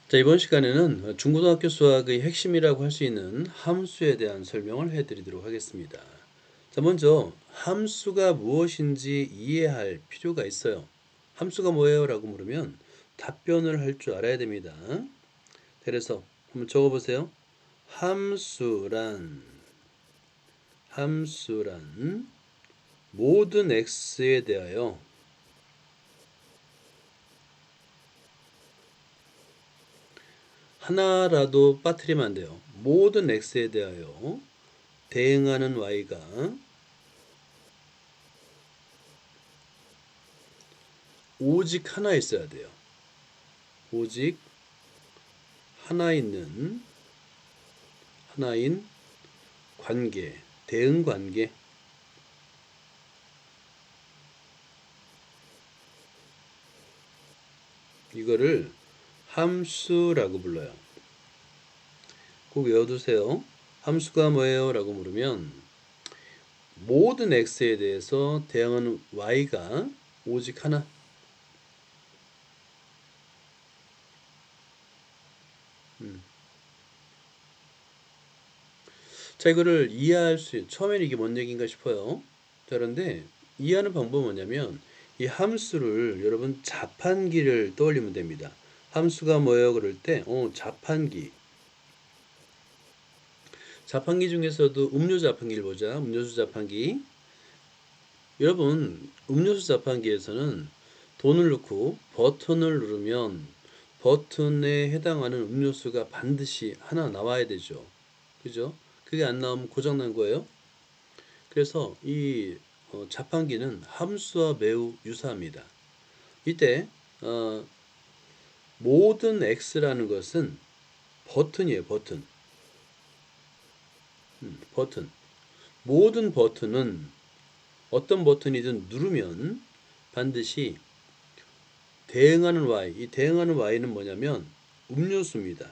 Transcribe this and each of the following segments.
자, 이번 시간에는 중고등학교 수학의 핵심이라고 할 수 있는 함수에 대한 설명을 해드리도록 하겠습니다. 자, 먼저 함수가 무엇인지 이해할 필요가 있어요. 함수가 뭐예요? 라고 물으면 답변을 할 줄 알아야 됩니다. 그래서 한번 적어보세요. 함수란 모든 x에 대하여 하나라도 빠뜨리면 안 돼요. 모든 x에 대하여 대응하는 y가 오직 하나 있어야 돼요. 오직 하나인 관계, 대응 관계. 이거를 함수라고 불러요. 꼭 외워두세요. 함수가 뭐예요? 라고 물으면 모든 x에 대해서 대응하는 y가 오직 하나. 자, 이거를 이해할 처음에는 이게 뭔 얘기인가 싶어요. 자, 그런데 이해하는 방법은 뭐냐면 이 함수를 여러분 자판기를 떠올리면 됩니다. 함수가 뭐예요? 그럴 때 자판기. 자판기 중에서도 음료 자판기를 보자. 음료수 자판기. 여러분, 음료수 자판기에서는 돈을 넣고 버튼을 누르면 버튼에 해당하는 음료수가 반드시 하나 나와야 되죠. 그죠? 그게 안 나오면 고장난 거예요. 그래서 이 자판기는 함수와 매우 유사합니다. 이때 어, 모든 x라는 것은 버튼이에요. 버튼. 모든 버튼은 어떤 버튼이든 누르면 반드시 대응하는 y, 이 대응하는 y는 뭐냐면 음료수입니다.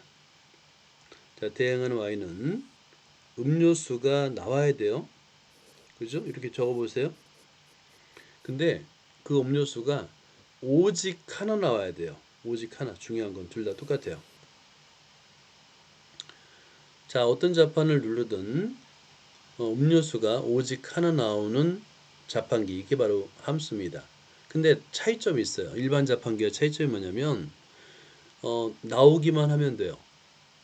자, 대응하는 y는 음료수가 나와야 돼요. 그죠? 이렇게 적어보세요. 근데 그 음료수가 오직 하나 나와야 돼요. 오직 하나. 중요한 건 둘 다 똑같아요. 자, 어떤 자판을 누르든 음료수가 오직 하나 나오는 자판기, 이게 바로 함수입니다. 근데 차이점이 있어요. 일반 자판기와 차이점이 뭐냐면 나오기만 하면 돼요.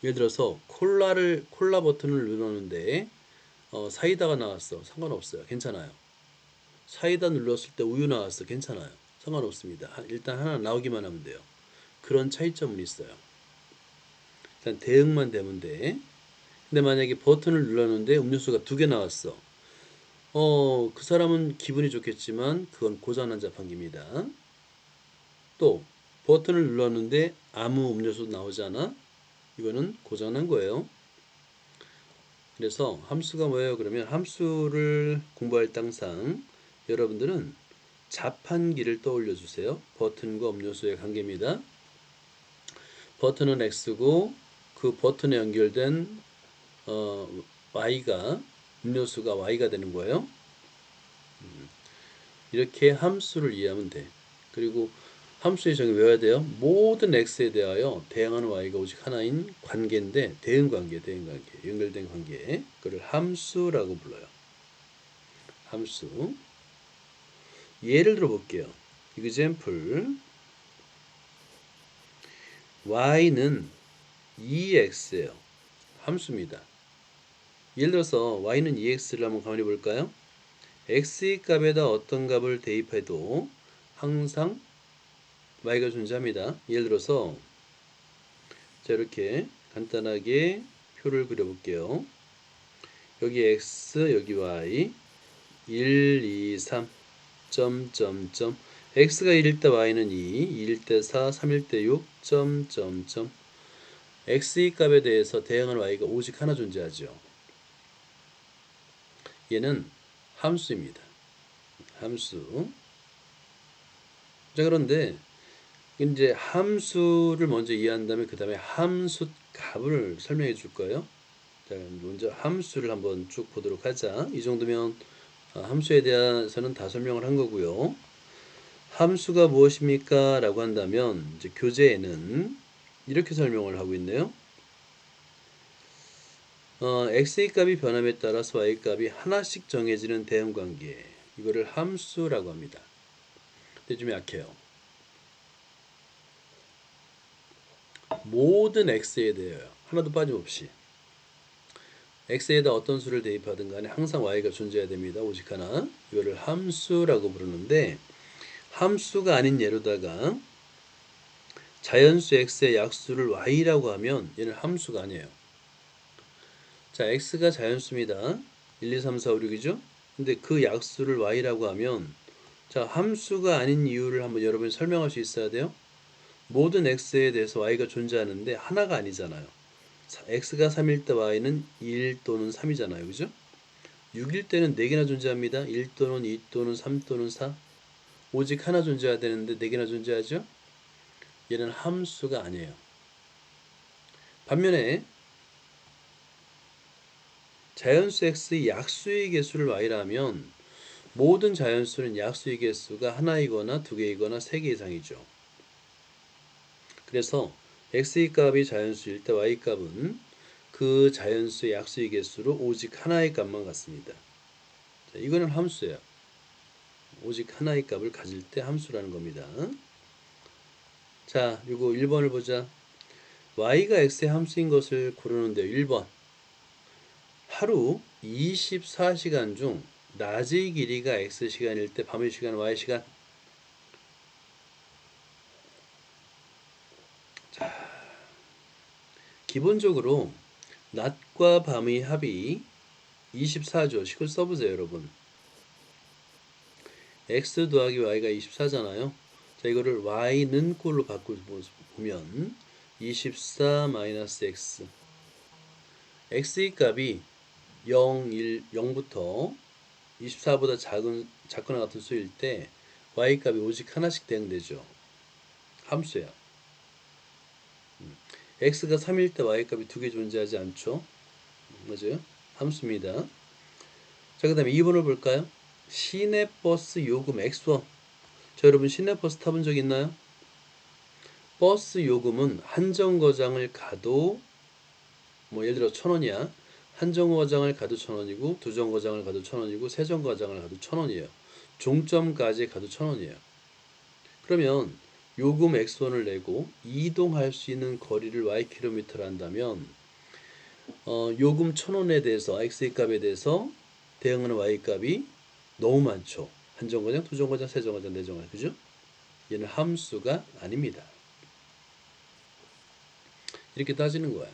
예를 들어서 콜라 버튼을 눌렀는데 사이다가 나왔어. 상관없어요. 괜찮아요. 사이다 눌렀을 때 우유 나왔어. 괜찮아요. 상관없습니다. 일단 하나 나오기만 하면 돼요. 그런 차이점은 있어요. 일단 대응만 되면 돼. 근데 만약에 버튼을 눌렀는데 음료수가 두 개 나왔어. 그 사람은 기분이 좋겠지만 그건 고장난 자판기입니다. 또 버튼을 눌렀는데 아무 음료수 나오지 않아? 이거는 고장난 거예요. 그래서 함수가 뭐예요? 그러면 함수를 공부할 당상 여러분들은 자판기를 떠올려 주세요. 버튼과 음료수의 관계입니다. 버튼은 X고 그 버튼에 연결된 Y가 음료수가 Y가 되는 거예요. 이렇게 함수를 이해하면 돼. 그리고 함수의 정의 외워야 돼요. 모든 x에 대하여 대응하는 y가 오직 하나인 관계인데 대응 관계, 연결된 관계. 그걸 함수라고 불러요. 함수. 예를 들어 볼게요. example y는 2x예요. 함수입니다. 예를 들어서 y는 2x를 한번 가만히 볼까요? x의 값에다 어떤 값을 대입해도 항상 y가 존재합니다. 예를 들어서 자, 이렇게 간단하게 표를 그려볼게요. 여기 x, 여기 y, 1, 2, 3, x가 1일 때 y는 2, 2일 때 4, 3일 때 6, x의 값에 대해서 대응하는 y가 오직 하나 존재하죠. 얘는 함수입니다. 함수. 자, 그런데 이제 함수를 먼저 이해한 다음에 그 다음에 함수 값을 설명해 줄 거예요. 자, 먼저 함수를 한번 쭉 보도록 하자. 이 정도면 함수에 대해서는 다 설명을 한 거고요. 함수가 무엇입니까? 라고 한다면 이제 교재에는 이렇게 설명을 하고 있네요. x의 값이 변함에 따라서 y 값이 하나씩 정해지는 대응관계, 이거를 함수라고 합니다. 근데 좀 약해요. 모든 x에 대하여 하나도 빠짐없이 x에다 어떤 수를 대입하든 간에 항상 y가 존재해야 됩니다. 오직 하나. 이거를 함수라고 부르는데, 함수가 아닌 예로다가 자연수 x의 약수를 y라고 하면 얘는 함수가 아니에요. 자, x가 자연수입니다. 1, 2, 3, 4, 5, 6이죠? 근데 그 약수를 y라고 하면, 자, 함수가 아닌 이유를 한번 여러분이 설명할 수 있어야 돼요. 모든 x에 대해서 y가 존재하는데 하나가 아니잖아요. x가 3일 때 y는 1 또는 3이잖아요. 그죠? 6일 때는 4개나 존재합니다. 1 또는 2 또는 3 또는 4. 오직 하나 존재해야 되는데 4개나 존재하죠? 얘는 함수가 아니에요. 반면에 자연수 x의 약수의 개수를 y라 하면 모든 자연수는 약수의 개수가 하나이거나 2개이거나 3개 이상이죠. 그래서 x의 값이 자연수일 때 y 값은 그 자연수의 약수의 개수로 오직 하나의 값만 같습니다. 자, 이거는 함수예요. 오직 하나의 값을 가질 때 함수라는 겁니다. 자, 이거 1번을 보자. y가 x의 함수인 것을 고르는데요. 1번. 하루 24시간 중 낮의 길이가 x시간일 때 밤의 시간 y시간. 자, 기본적으로 낮과 밤의 합이 24죠. 식을 써보세요, 여러분. x 더하기 y가 24잖아요. 자, 이거를 y는 꼴로 바꾸면 24 마이너스 x. x의 값이 0, 1, 0부터 24보다 작거나 같은 수일 때 y 값이 오직 하나씩 대응되죠. 함수야. x가 3일 때 y 값이 2개 존재하지 않죠. 맞아요? 함수입니다. 자, 그 다음에 2번을 볼까요? 시내버스 요금 x1. 자, 여러분 시내버스 타본 적 있나요? 버스 요금은 한 정거장을 가도 뭐 예를 들어 1,000원이야. 한 정거장을 가도 1,000원이고 두 정거장을 가도 1,000원이고 세 정거장을 가도 1,000원이에요. 종점까지 가도 1,000원이에요. 그러면 요금 x1을 내고 이동할 수 있는 거리를 ykm를 한다면 요금 1,000원에 대해서 x의 값에 대해서 대응하는 y값이 너무 많죠. 한 정거장, 두 정거장, 세 정거장, 네 정거장. 그죠? 얘는 함수가 아닙니다. 이렇게 따지는 거야.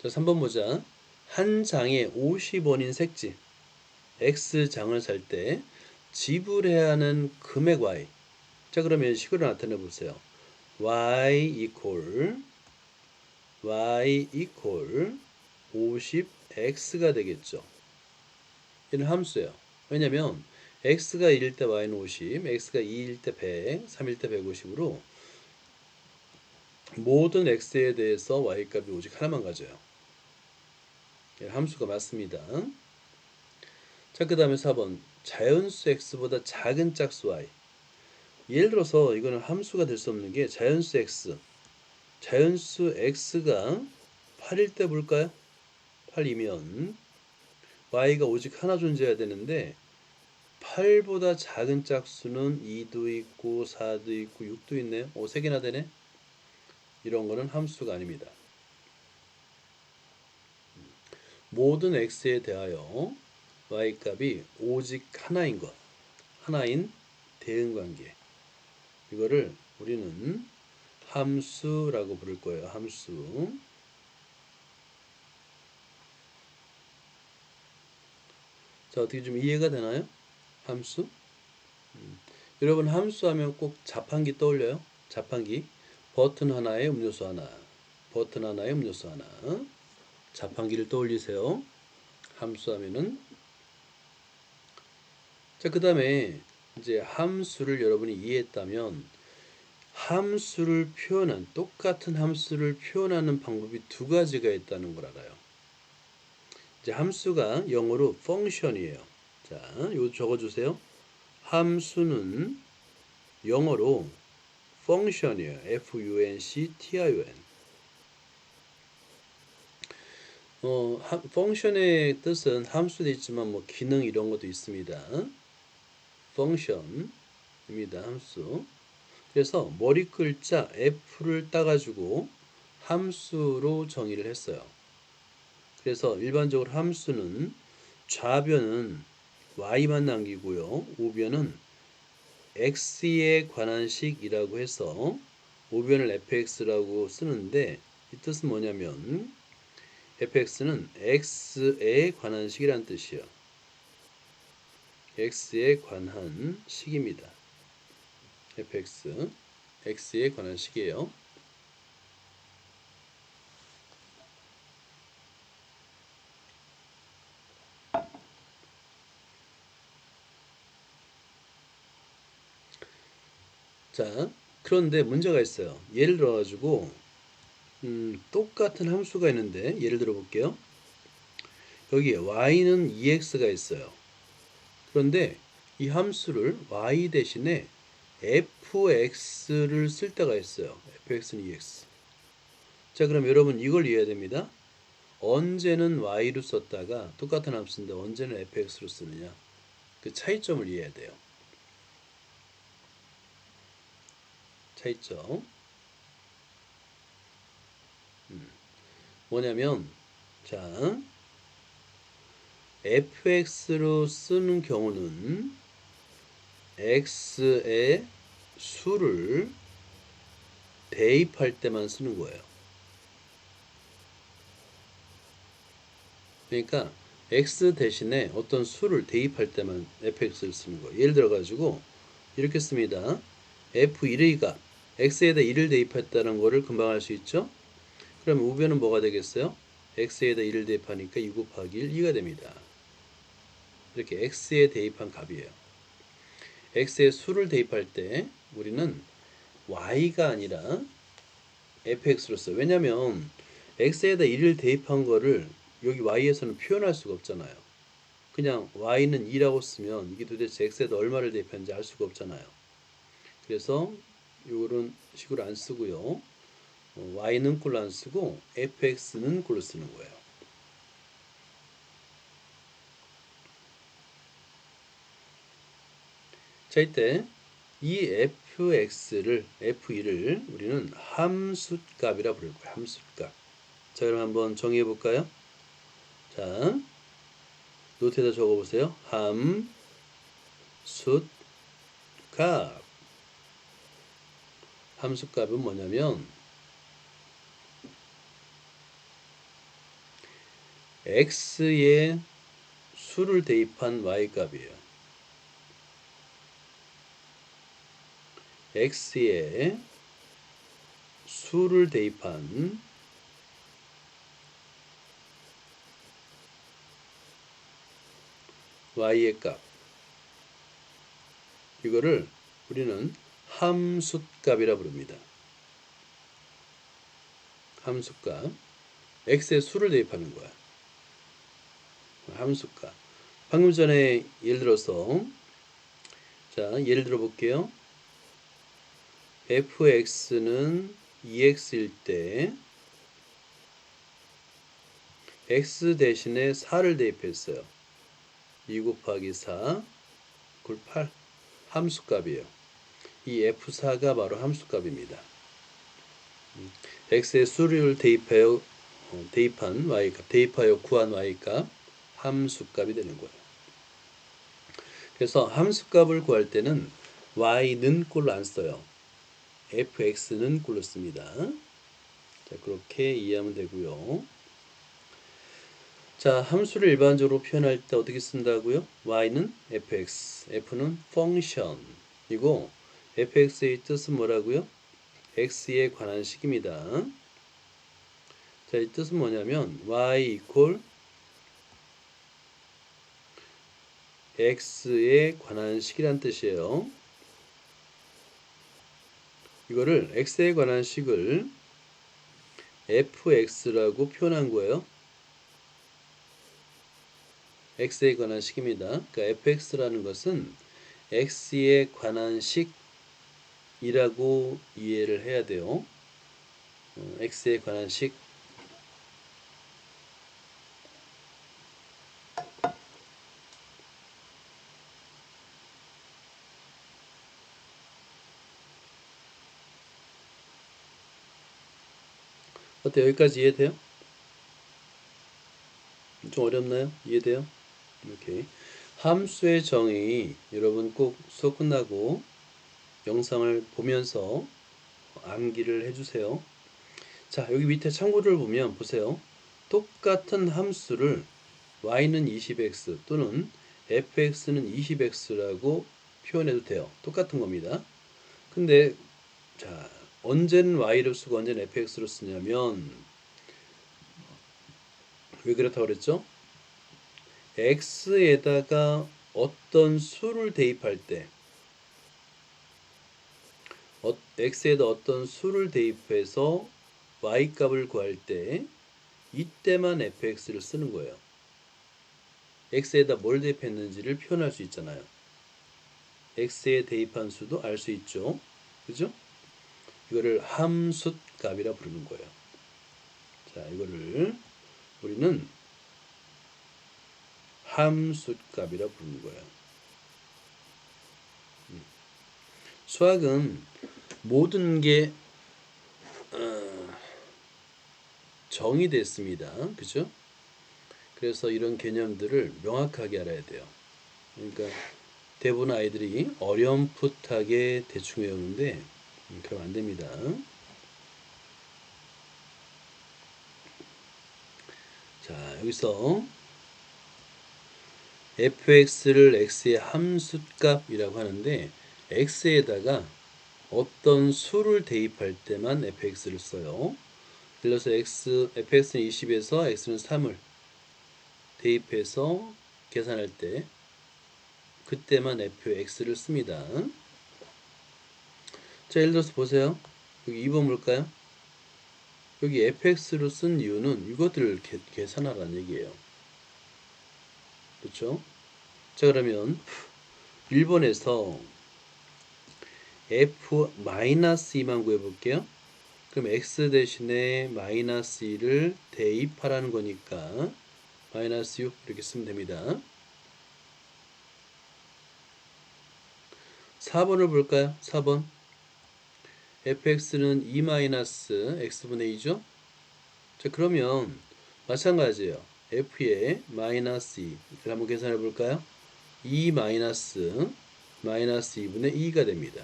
자, 3번 보자. 한 장에 50원인 색지 X장을 살 때 지불해야 하는 금액 Y. 자, 그러면 식으로 나타내 보세요. Y equal 50X가 되겠죠. 얘는 함수예요. 왜냐면 X가 1일 때 Y는 50, X가 2일 때 100, 3일 때 150으로 모든 X에 대해서 Y 값이 오직 하나만 가져요. 얘는 함수가 맞습니다. 자, 그 다음에 4번. 자연수 x보다 작은 짝수 y. 예를 들어서 이거는 함수가 될 수 없는 게 자연수 x가 8일 때 볼까요? 8이면 y가 오직 하나 존재해야 되는데 8보다 작은 짝수는 2도 있고 4도 있고 6도 있네요. 3개나 되네. 이런 거는 함수가 아닙니다. 모든 x에 대하여 y값이 오직 하나인 것, 하나인 대응관계, 이거를 우리는 함수라고 부를 거예요. 함수. 자, 어떻게 좀 이해가 되나요? 함수? 여러분 함수 하면 꼭 자판기 떠올려요? 자판기. 버튼 하나에 음료수 하나, 버튼 하나에 음료수 하나. 자판기를 떠올리세요. 함수 하면은. 자, 그 다음에 이제 함수를 여러분이 이해했다면 똑같은 함수를 표현하는 방법이 두 가지가 있다는 걸 알아요. 이제 함수가 영어로 function이에요. 자, 요 적어주세요. 함수는 영어로 function이에요. F-U-N-C-T-I-O-N. function의 뜻은 함수도 있지만 뭐 기능 이런 것도 있습니다. function입니다. 함수. 그래서 머리 글자 F를 따가지고 함수로 정의를 했어요. 그래서 일반적으로 함수는 좌변은 y만 남기고요. 우변은 x에 관한 식이라고 해서 우변을 fx라고 쓰는데 이 뜻은 뭐냐면 fx는 x에 관한 식이란 뜻이에요. x에 관한 식입니다. fx, x에 관한 식이에요. 자, 그런데 문제가 있어요. 예를 들어가지고 똑같은 함수가 있는데 예를 들어 볼게요. 여기에 y는 2x가 있어요. 그런데 이 함수를 y 대신에 fx를 쓸 때가 있어요. fx는 2x. 자, 그럼 여러분 이걸 이해해야 됩니다. 언제는 y로 썼다가 똑같은 함수인데 언제는 fx로 쓰느냐. 그 차이점을 이해해야 돼요. 차이점. 뭐냐면 자, fx로 쓰는 경우는 x의 수를 대입할 때만 쓰는 거예요. 그러니까 x 대신에 어떤 수를 대입할 때만 fx를 쓰는 거예요. 예를 들어 가지고 이렇게 씁니다. f1의 값 x에다 1을 대입했다는 거를 금방 알 수 있죠. 그럼 우변은 뭐가 되겠어요? x에다 1을 대입하니까 2 곱하기 1, 2가 됩니다. 이렇게 x에 대입한 값이에요. x의 수를 대입할 때 우리는 y가 아니라 fx로 써요. 왜냐면 x에다 1을 대입한 거를 여기 y에서는 표현할 수가 없잖아요. 그냥 y는 2라고 쓰면 이게 도대체 x에다 얼마를 대입했는지 알 수가 없잖아요. 그래서 이런 식으로 안 쓰고요. y는 꼴로 안 쓰고 fx는 꼴로 쓰는 거예요. 자, 이때 이 fx를 f1을 우리는 함수값이라 부를 거예요. 함수값. 자, 그럼 한번 정의해 볼까요? 자, 노트에다 적어 보세요. 함수값. 함수값은 뭐냐면 x에 수를 대입한 y값이에요. x에 수를 대입한 y의 값. 이거를 우리는 함수값이라 부릅니다. 함수값. x에 수를 대입하는 거야. 함수값. 방금 전에 예를 들어서 자, 예를 들어 볼게요. fx는 2x일 때 x 대신에 4를 대입했어요. 2 곱하기 4 = 8. 함수값이에요. 이 f4가 바로 함수값입니다. x의 수를 대입한 y값, 대입하여 구한 y값, 함수값이 되는 거예요. 그래서 함수값을 구할 때는 y는 꼴로 안 써요. fx는 꼴로 씁니다. 자, 그렇게 이해하면 되고요. 자, 함수를 일반적으로 표현할 때 어떻게 쓴다고요? y는 fx, f는 function이고 fx의 뜻은 뭐라고요? x에 관한 식입니다. 자, 이 뜻은 뭐냐면 y equal x에 관한 식이란 뜻이에요. 이거를 x에 관한 식을 fx라고 표현한 거예요. x에 관한 식입니다. 그러니까 fx라는 것은 x에 관한 식 이라고 이해를 해야 돼요. x에 관한 식. 어때요? 여기까지 이해돼요? 좀 어렵나요? 이해돼요? 오케이. 함수의 정의 여러분 꼭 수업 끝나고 영상을 보면서 암기를 해주세요. 자, 여기 밑에 참고를 보면 보세요. 똑같은 함수를 y는 20x 또는 fx는 20x라고 표현해도 돼요. 똑같은 겁니다. 근데 자, 언제는 y로 쓰고 언제는 fx로 쓰냐면 왜 그렇다고 그랬죠? x에다가 어떤 수를 대입할 때 x에다 어떤 수를 대입해서 y 값을 구할 때 이때만 fx를 쓰는 거예요. x에다 뭘 대입했는지를 표현할 수 있잖아요. x에 대입한 수도 알 수 있죠. 그죠? 이거를 함숫값이라 부르는 거예요. 자, 이거를 우리는 함숫값이라 부르는 거예요. 수학은 모든 게 정의됐습니다. 그죠? 그래서 이런 개념들을 명확하게 알아야 돼요. 그러니까 대부분 아이들이 어렴풋하게 대충 외우는데 그러면 안 됩니다. 자, 여기서 fx를 x의 함수값이라고 하는데 x에다가 어떤 수를 대입할 때만 fx를 써요. 예를 들어서 fx는 20에서 x는 3을 대입해서 계산할 때 그때만 fx를 씁니다. 자, 예를 들어서 보세요. 여기 2번 볼까요? 여기 fx로 쓴 이유는 이것들을 계산하라는 얘기예요. 그렇죠? 자, 그러면 1번에서 f-2만 구해볼게요. 그럼 x 대신에 마이너스 2를 대입하라는 거니까 마이너스 6 이렇게 쓰면 됩니다. 4번을 볼까요? 4번 fx는 2 마이너스 x분의 2죠? 자, 그러면 마찬가지예요. f의 마이너스 2를 한번 계산해 볼까요? 2 마이너스 2분의 2가 됩니다.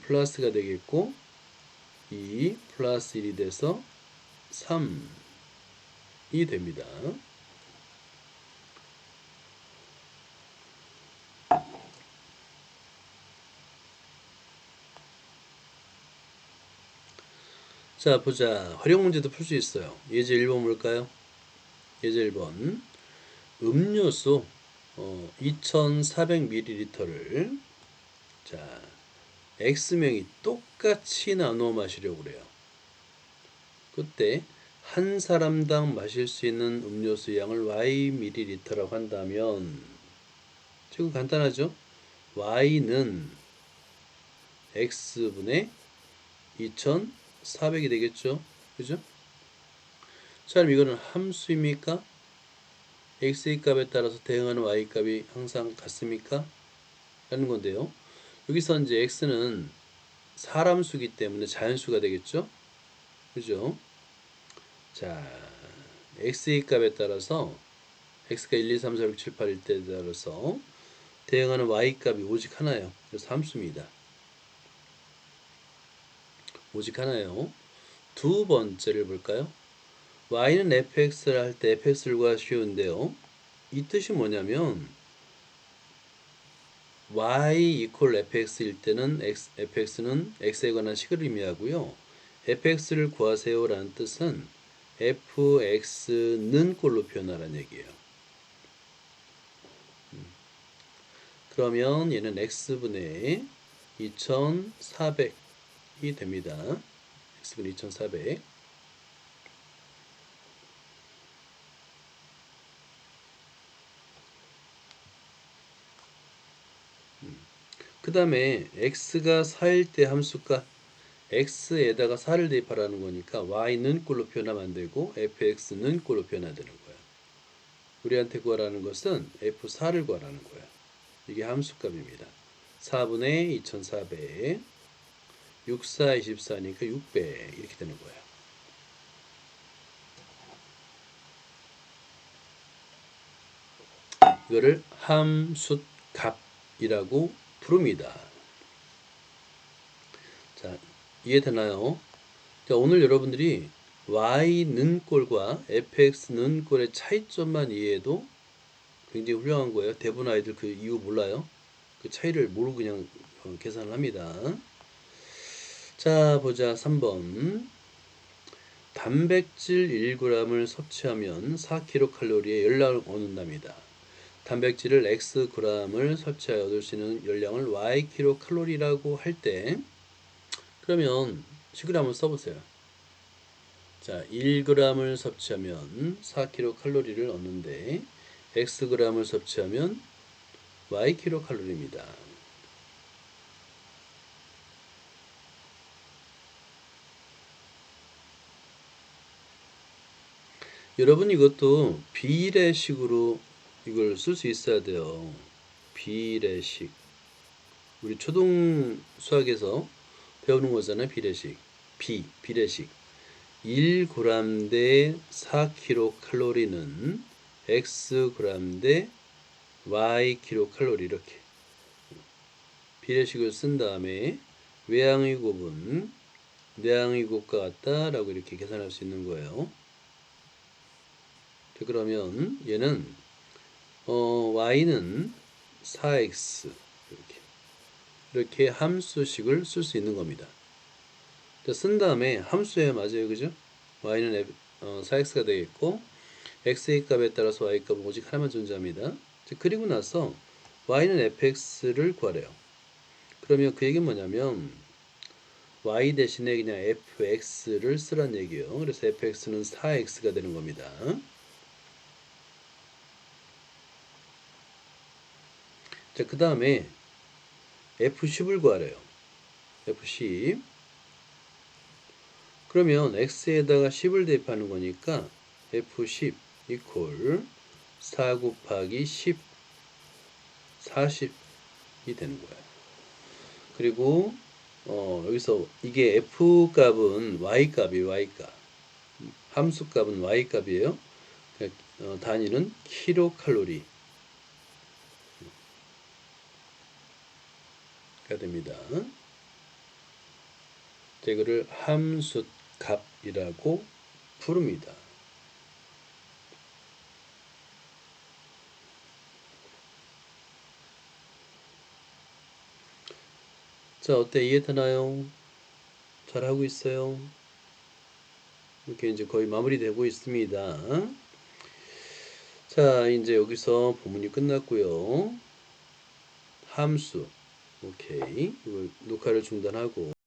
플러스가 되겠고 2 플러스 1이 돼서 3이 됩니다. 자, 보자. 활용 문제도 풀 수 있어요. 예제 1번 볼까요? 예제 1번. 음료수 2400ml를 자, X명이 똑같이 나누어 마시려고 그래요. 그때 한 사람당 마실 수 있는 음료수 양을 Y ml라고 한다면 지금 간단하죠? Y는 X분의 2400이 되겠죠? 그죠? 자, 그럼 이거는 함수입니까? x의 값에 따라서 대응하는 y 값이 항상 같습니까? 라는 건데요. 여기서 이제 x는 사람 수기 때문에 자연수가 되겠죠? 그죠? 자, x의 값에 따라서 x가 1, 2, 3, 4, 6, 7, 8일 때에 따라서 대응하는 y 값이 오직 하나예요. 그래서 함수입니다. 오직 하나예요. 두 번째를 볼까요? y는 fx를 할 때 fx를 구하기 쉬운데요. 이 뜻이 뭐냐면 y equal fx일 때는 fx는 x에 관한 식을 의미하고요. fx를 구하세요 라는 뜻은 fx는 꼴로 표현하라는 얘기예요. 그러면 얘는 x분의 2400이 됩니다. x분의 2400. 그 다음에 x가 4일 때 함수가 x에다가 4를 대입하라는 거니까 y는 꼴로 표현하면 안 되고 fx는 꼴로 표현해야 되는 거야. 우리한테 구하라는 것은 f4를 구하라는 거야. 이게 함수값입니다. 4분의 2400 6, 4, 24니까 600 이렇게 되는 거야. 이거를 함수값이라고 부릅니다. 자, 이해되나요? 자, 오늘 여러분들이 y는 꼴과 fx는 꼴의 차이점만 이해해도 굉장히 훌륭한 거예요. 대부분 아이들 그 이유 몰라요. 그 차이를 모르고 그냥 계산을 합니다. 자, 보자. 3번. 단백질 1g을 섭취하면 4kcal의 열량을 얻는답니다. 단백질을 xg을 섭취하여 얻을 수 있는 열량을 ykcal라고 할 때, 그러면 식을 한번 써보세요. 자, 1g을 섭취하면 4kcal를 얻는데 xg을 섭취하면 ykcal입니다. 여러분 이것도 비례식으로 이걸 쓸 수 있어야 돼요. 비례식. 우리 초등 수학에서 배우는 거잖아요. 비례식. 비례식. 1g 대 4kcal는 xg 대 ykcal 이렇게 비례식을 쓴 다음에 외항의 곱은 내항의 곱과 같다라고 이렇게 계산할 수 있는 거예요. 자, 그러면 얘는 y는 4x 이렇게 함수식을 쓸 수 있는 겁니다. 자, 쓴 다음에 함수에 맞아요, 그죠? y는 4x가 되겠고 x의 값에 따라서 y 값은 오직 하나만 존재합니다. 자, 그리고 나서 y는 fx를 구하래요. 그러면 그 얘기는 뭐냐면 y 대신에 그냥 fx를 쓰란 얘기예요. 그래서 fx는 4x가 되는 겁니다. 자, 그 다음에 F10을 구하래요. F10. 그러면 X에다가 10을 대입하는 거니까 F10 이퀄 4 곱하기 10, 40이 되는 거예요. 그리고 여기서 이게 F 값은 Y 값이에요. Y 값. 함수 값은 Y 값이에요. 단위는 킬로칼로리. 가 됩니다. 이거를 함수값이라고 부릅니다. 자, 어때? 이해되나요? 잘하고 있어요? 이렇게 이제 거의 마무리되고 있습니다. 자, 이제 여기서 본문이 끝났고요. 함수. 오케이. 이걸 녹화를 중단하고